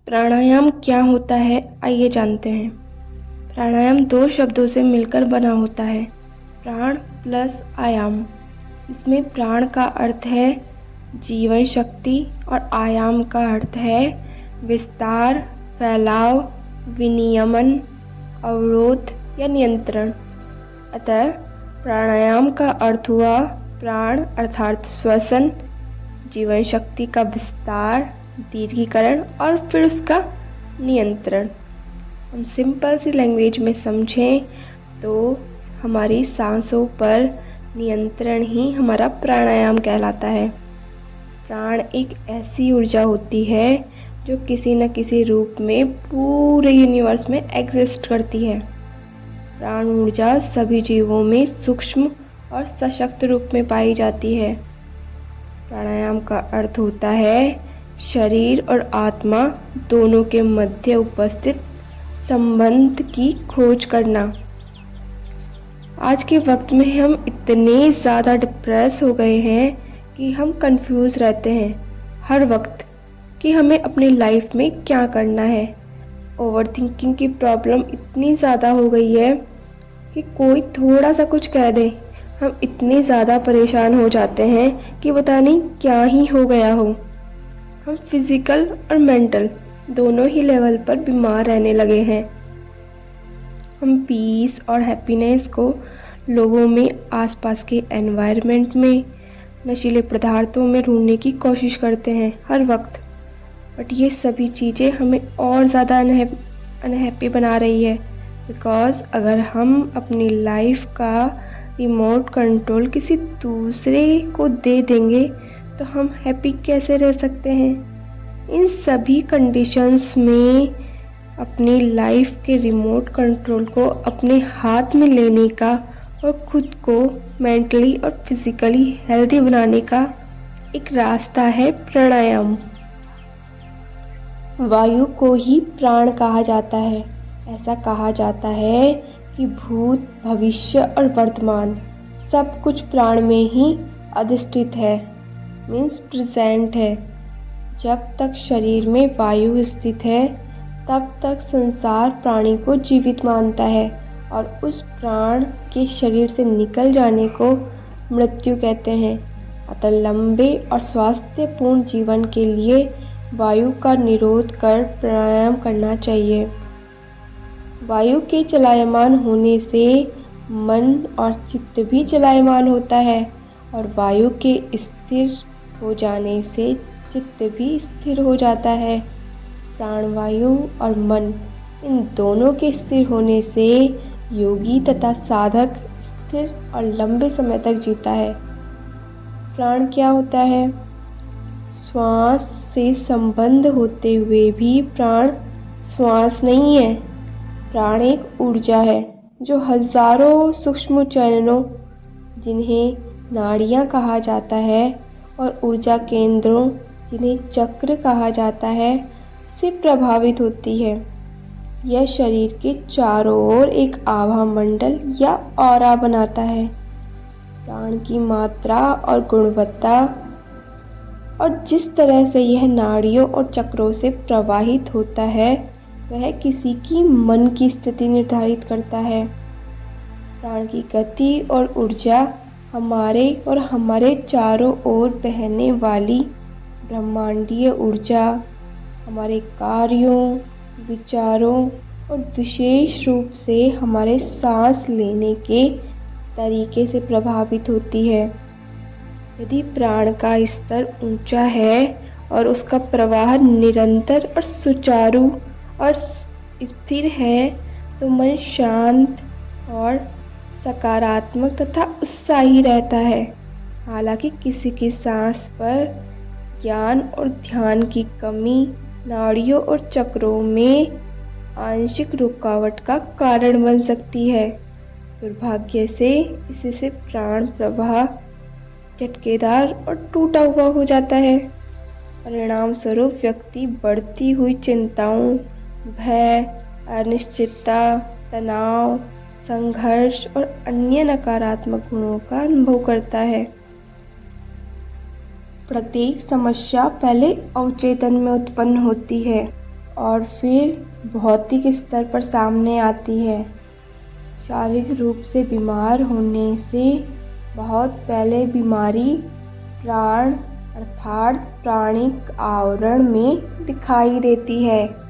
प्राणायाम क्या होता है, आइए जानते हैं। प्राणायाम दो शब्दों से मिलकर बना होता है, प्राण प्लस आयाम। इसमें प्राण का अर्थ है जीवन शक्ति और आयाम का अर्थ है विस्तार, फैलाव, विनियमन, अवरोध या नियंत्रण। अतः प्राणायाम का अर्थ हुआ प्राण अर्थात श्वसन, जीवन शक्ति का विस्तार, दीर्घीकरण और फिर उसका नियंत्रण। हम सिंपल सी लैंग्वेज में समझें तो हमारी सांसों पर नियंत्रण ही हमारा प्राणायाम कहलाता है। प्राण एक ऐसी ऊर्जा होती है जो किसी न किसी रूप में पूरे यूनिवर्स में एग्जिस्ट करती है। प्राण ऊर्जा सभी जीवों में सूक्ष्म और सशक्त रूप में पाई जाती है। प्राणायाम का अर्थ होता है शरीर और आत्मा दोनों के मध्य उपस्थित संबंध की खोज करना। आज के वक्त में हम इतने ज़्यादा डिप्रेस हो गए हैं कि हम कंफ्यूज रहते हैं हर वक्त कि हमें अपनी लाइफ में क्या करना है। ओवरथिंकिंग की प्रॉब्लम इतनी ज़्यादा हो गई है कि कोई थोड़ा सा कुछ कह दे, हम इतने ज़्यादा परेशान हो जाते हैं कि पता नहीं क्या ही हो गया हो। हम फिजिकल और मेंटल दोनों ही लेवल पर बीमार रहने लगे हैं। हम पीस और हैप्पीनेस को लोगों में, आसपास के एनवायरनमेंट में, नशीले पदार्थों में ढूंढने की कोशिश करते हैं हर वक्त। बट ये सभी चीज़ें हमें और ज़्यादा अनहैप्पी बना रही है। बिकॉज़ अगर हम अपनी लाइफ का रिमोट कंट्रोल किसी दूसरे को दे देंगे तो हम हैप्पी कैसे रह सकते हैं। इन सभी कंडीशंस में अपनी लाइफ के रिमोट कंट्रोल को अपने हाथ में लेने का और खुद को मेंटली और फिजिकली हेल्दी बनाने का एक रास्ता है प्राणायाम। वायु को ही प्राण कहा जाता है। ऐसा कहा जाता है कि भूत, भविष्य और वर्तमान सब कुछ प्राण में ही अधिष्ठित है, मीन्स प्रेजेंट है। जब तक शरीर में वायु स्थित है तब तक संसार प्राणी को जीवित मानता है और उस प्राण के शरीर से निकल जाने को मृत्यु कहते हैं। अतः लंबे और स्वास्थ्यपूर्ण जीवन के लिए वायु का निरोध कर प्राणायाम करना चाहिए। वायु के चलायमान होने से मन और चित्त भी चलायमान होता है और वायु के स्थिर हो जाने से चित्त भी स्थिर हो जाता है। प्राणवायु और मन इन दोनों के स्थिर होने से योगी तथा साधक स्थिर और लंबे समय तक जीता है। प्राण क्या होता है? श्वास से संबंध होते हुए भी प्राण श्वास नहीं है। प्राण एक ऊर्जा है जो हजारों सूक्ष्म चरणों, जिन्हें नाड़ियाँ कहा जाता है, और ऊर्जा केंद्रों, जिन्हें चक्र कहा जाता है, से प्रभावित होती है। यह शरीर के चारों ओर एक आभा मंडल या ऑरा बनाता है। प्राण की मात्रा और गुणवत्ता और जिस तरह से यह नाड़ियों और चक्रों से प्रवाहित होता है वह किसी की मन की स्थिति निर्धारित करता है। प्राण की गति और ऊर्जा हमारे और हमारे चारों ओर बहने वाली ब्रह्मांडीय ऊर्जा हमारे कार्यों, विचारों और विशेष रूप से हमारे सांस लेने के तरीके से प्रभावित होती है। यदि प्राण का स्तर ऊंचा है और उसका प्रवाह निरंतर और सुचारू और स्थिर है तो मन शांत और सकारात्मक तथा उत्साही रहता है। हालांकि किसी की सांस पर ज्ञान और ध्यान की कमी नाड़ियों और चक्रों में आंशिक रुकावट का कारण बन सकती है। दुर्भाग्य से इससे प्राण प्रवाह झटकेदार और टूटा हुआ हो जाता है। परिणाम स्वरूप व्यक्ति बढ़ती हुई चिंताओं, भय, अनिश्चितता, तनाव, संघर्ष और अन्य नकारात्मक गुणों का अनुभव करता है। प्रत्येक समस्या पहले अवचेतन में उत्पन्न होती है और फिर भौतिक स्तर पर सामने आती है। शारीरिक रूप से बीमार होने से बहुत पहले बीमारी प्राण अर्थात प्राणिक आवरण में दिखाई देती है।